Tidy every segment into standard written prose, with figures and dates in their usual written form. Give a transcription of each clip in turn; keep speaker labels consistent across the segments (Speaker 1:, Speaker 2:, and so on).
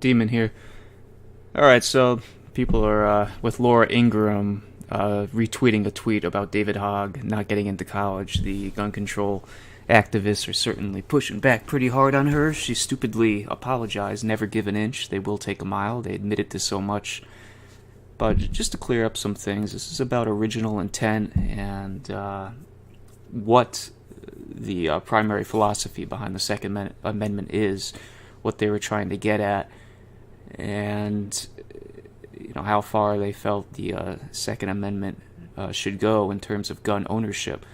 Speaker 1: Demon here. Alright, so people are, with Laura Ingraham, retweeting a tweet about David Hogg not getting into college. The gun control activists are certainly pushing back pretty hard on her. She stupidly apologized, never give an inch. They will take a mile. They admitted to so much. But just to clear up some things, this is about original intent and what the primary philosophy behind the Second Amendment is, what they were trying to get at, and how far they felt the Second Amendment should go in terms of gun ownership.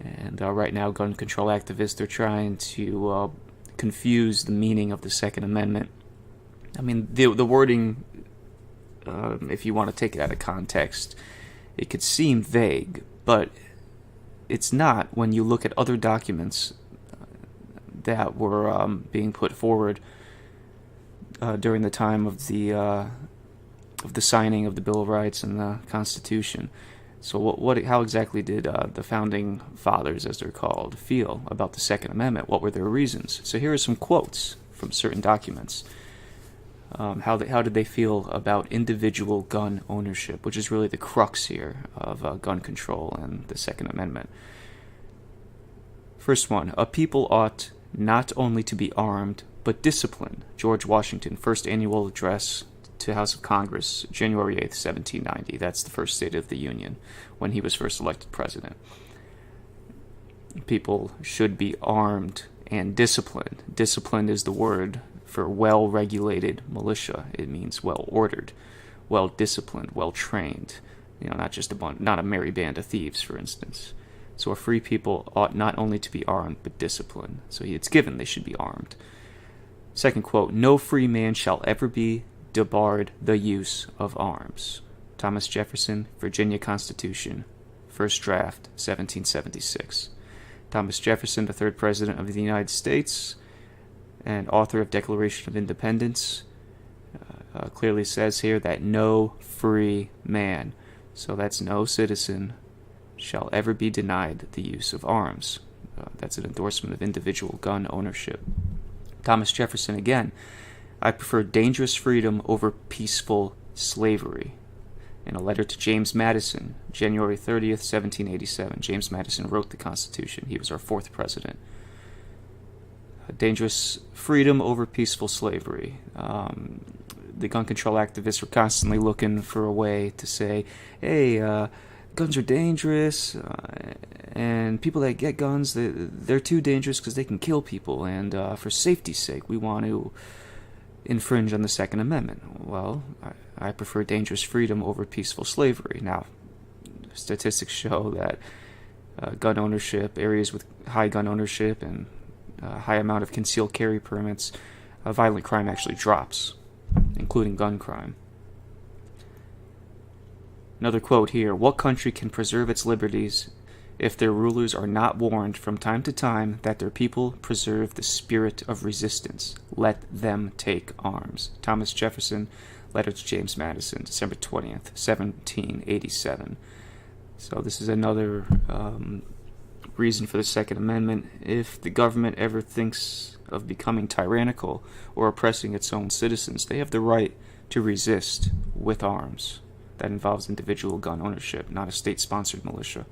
Speaker 1: And right now, gun control activists are trying to confuse the meaning of the Second Amendment. I mean, the wording, if you want to take it out of context, it could seem vague, but it's not when you look at other documents that were being put forward during the time of the signing of the Bill of Rights and the Constitution. So how exactly did the founding fathers, as they're called, feel about the Second Amendment? What were their reasons? So here are some quotes from certain documents. How did they feel about individual gun ownership, which is really the crux here of gun control and the Second Amendment. First one, a people ought not only to be armed, but disciplined. George Washington, first annual address to House of Congress, January 8th, 1790. That's the first State of the Union, when he was first elected president. People should be armed and disciplined. Disciplined is the word for well-regulated militia. It means well-ordered, well-disciplined, well-trained. Not a merry band of thieves, for instance. So a free people ought not only to be armed, but disciplined. So it's given they should be armed. Second quote, no free man shall ever be debarred the use of arms. Thomas Jefferson, Virginia Constitution, first draft, 1776. Thomas Jefferson, the third president of the United States and author of Declaration of Independence, clearly says here that no free man, so that's no citizen, shall ever be denied the use of arms. That's an endorsement of individual gun ownership. Thomas Jefferson again, I prefer dangerous freedom over peaceful slavery. In a letter to James Madison, January 30th, 1787. James Madison wrote the Constitution. He was our fourth president. Dangerous freedom over peaceful slavery. The gun control activists were constantly looking for a way to say, hey, guns are dangerous, and people that get guns, they're too dangerous because they can kill people, and for safety's sake, we want to infringe on the Second Amendment. Well, I prefer dangerous freedom over peaceful slavery. Now, statistics show that gun ownership, areas with high gun ownership and high amount of concealed carry permits, violent crime actually drops, including gun crime. Another quote here, what country can preserve its liberties if their rulers are not warned from time to time that their people preserve the spirit of resistance? Let them take arms. Thomas Jefferson, letter to James Madison, December 20th, 1787. So this is another reason for the Second Amendment. If the government ever thinks of becoming tyrannical or oppressing its own citizens, they have the right to resist with arms. That involves individual gun ownership, not a state-sponsored militia.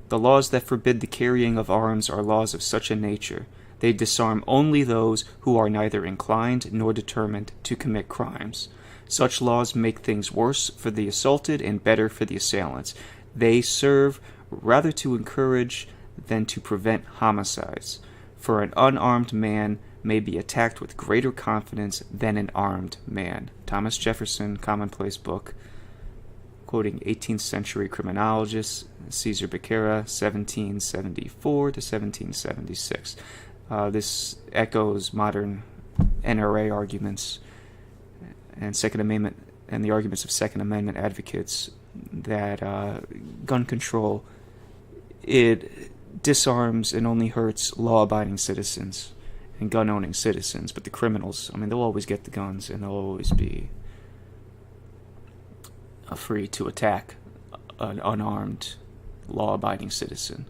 Speaker 1: The laws that forbid the carrying of arms are laws of such a nature. They disarm only those who are neither inclined nor determined to commit crimes. Such laws make things worse for the assaulted and better for the assailants. They serve rather to encourage than to prevent homicides. For an unarmed man may be attacked with greater confidence than an armed man. Thomas Jefferson, Commonplace Book, quoting 18th century criminologist Caesar Becerra, 1774 to 1776. This echoes modern NRA arguments and Second Amendment and the arguments of Second Amendment advocates that gun control, it disarms and only hurts law-abiding citizens and gun-owning citizens, but the criminals, they'll always get the guns and they'll always be free to attack an unarmed, law-abiding citizen.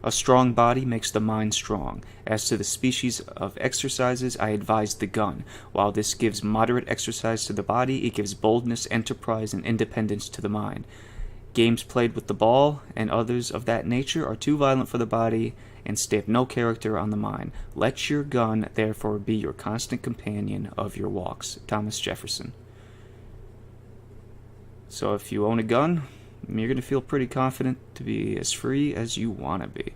Speaker 1: A strong body makes the mind strong. As to the species of exercises, I advise the gun. While this gives moderate exercise to the body, it gives boldness, enterprise, and independence to the mind. Games played with the ball and others of that nature are too violent for the body and stamp no character on the mind. Let your gun, therefore, be your constant companion of your walks. Thomas Jefferson. So if you own a gun, you're going to feel pretty confident to be as free as you want to be.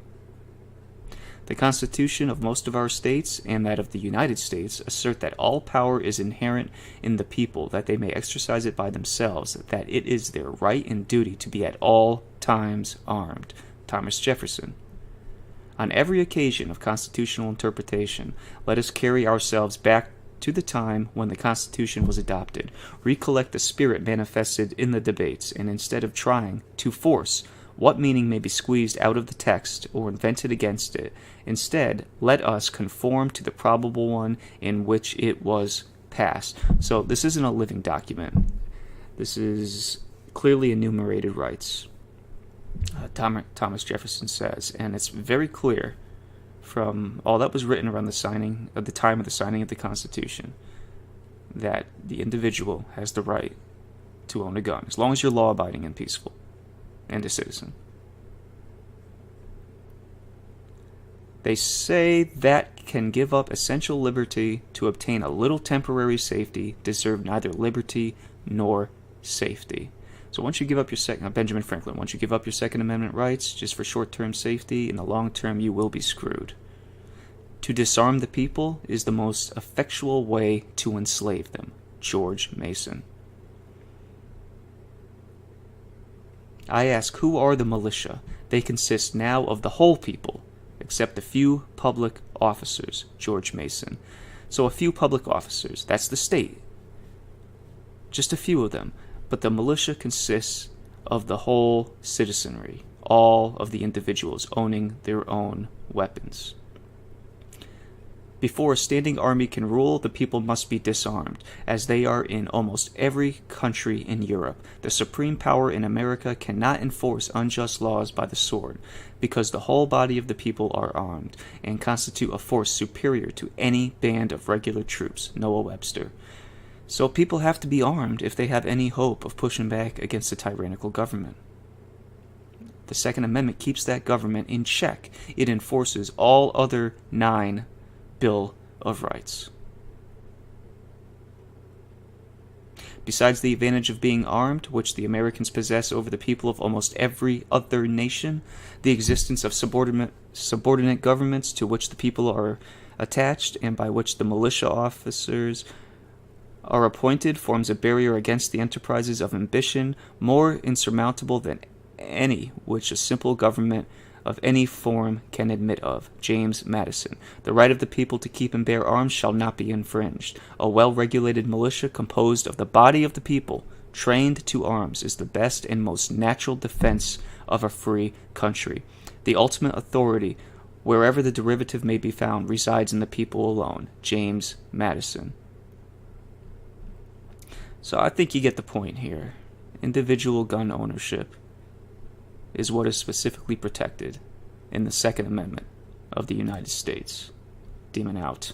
Speaker 1: The Constitution of most of our states and that of the United States assert that all power is inherent in the people, that they may exercise it by themselves, that it is their right and duty to be at all times armed. Thomas Jefferson. On every occasion of constitutional interpretation, let us carry ourselves back to the time when the Constitution was adopted, recollect the spirit manifested in the debates, and instead of trying to force what meaning may be squeezed out of the text or invented against it, instead, let us conform to the probable one in which it was passed. So this isn't a living document. This is clearly enumerated rights, Thomas Jefferson says, and it's very clear from all that was written around the signing at the time of the signing of the Constitution that the individual has the right to own a gun, as long as you're law-abiding and peaceful and a citizen. They say that can give up essential liberty to obtain a little temporary safety deserve neither liberty nor safety. So once you give up your Benjamin Franklin, once you give up your Second Amendment rights just for short-term safety, in the long term you will be screwed. To disarm the people is the most effectual way to enslave them. George Mason. I ask, who are the militia? They consist now of the whole people, except a few public officers. George Mason. So a few public officers, that's the state. Just a few of them. But the militia consists of the whole citizenry, all of the individuals owning their own weapons. Before a standing army can rule, the people must be disarmed, as they are in almost every country in Europe. The supreme power in America cannot enforce unjust laws by the sword, because the whole body of the people are armed, and constitute a force superior to any band of regular troops. Noah Webster. So people have to be armed if they have any hope of pushing back against a tyrannical government. The Second Amendment keeps that government in check. It enforces all other 9 Bill of Rights. Besides the advantage of being armed, which the Americans possess over the people of almost every other nation, the existence of subordinate governments to which the people are attached and by which the militia officers are appointed forms a barrier against the enterprises of ambition more insurmountable than any which a simple government of any form can admit of. James Madison. The right of the people to keep and bear arms shall not be infringed. A well-regulated militia composed of the body of the people, trained to arms, is the best and most natural defense of a free country. The ultimate authority, wherever the derivative may be found, resides in the people alone. James Madison. So I think you get the point here. Individual gun ownership is what is specifically protected in the Second Amendment of the United States. Demon out.